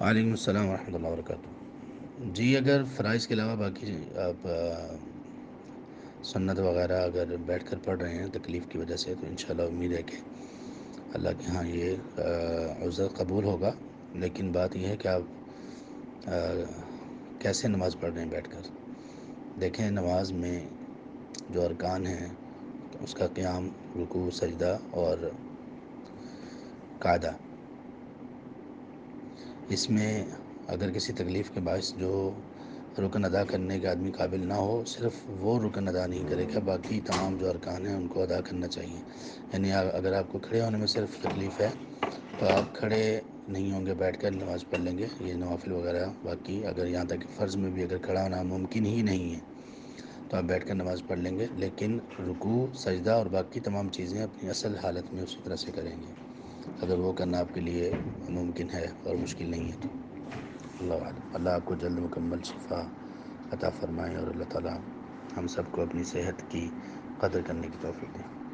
وعلیکم السلام ورحمۃ اللہ وبرکاتہ۔ جی اگر فرائض کے علاوہ باقی آپ سنت وغیرہ اگر بیٹھ کر پڑھ رہے ہیں تکلیف کی وجہ سے، تو انشاءاللہ امید ہے کہ اللہ کے ہاں یہ عذر قبول ہوگا۔ لیکن بات یہ ہے کہ آپ کیسے نماز پڑھ رہے ہیں بیٹھ کر۔ دیکھیں نماز میں جو ارکان ہیں اس کا قیام، رکوع، سجدہ اور قعدہ، اس میں اگر کسی تکلیف کے باعث جو رکن ادا کرنے کے آدمی قابل نہ ہو، صرف وہ رکن ادا نہیں کرے گا، باقی تمام جو ارکان ہیں ان کو ادا کرنا چاہیے۔ یعنی اگر آپ کو کھڑے ہونے میں صرف تکلیف ہے تو آپ کھڑے نہیں ہوں گے، بیٹھ کر نماز پڑھ لیں گے، یہ نوافل وغیرہ۔ باقی اگر یہاں تک کہ فرض میں بھی اگر کھڑا ہونا ممکن ہی نہیں ہے تو آپ بیٹھ کر نماز پڑھ لیں گے، لیکن رکوع، سجدہ اور باقی تمام چیزیں اپنی اصل حالت میں اسی طرح سے کریں گے، اگر وہ کرنا آپ کے لیے ممکن ہے اور مشکل نہیں ہے تو۔ اللہ عالم۔ اللہ آپ کو جلد مکمل شفا عطا فرمائے، اور اللہ تعالیٰ ہم سب کو اپنی صحت کی قدر کرنے کی توفیق دیں۔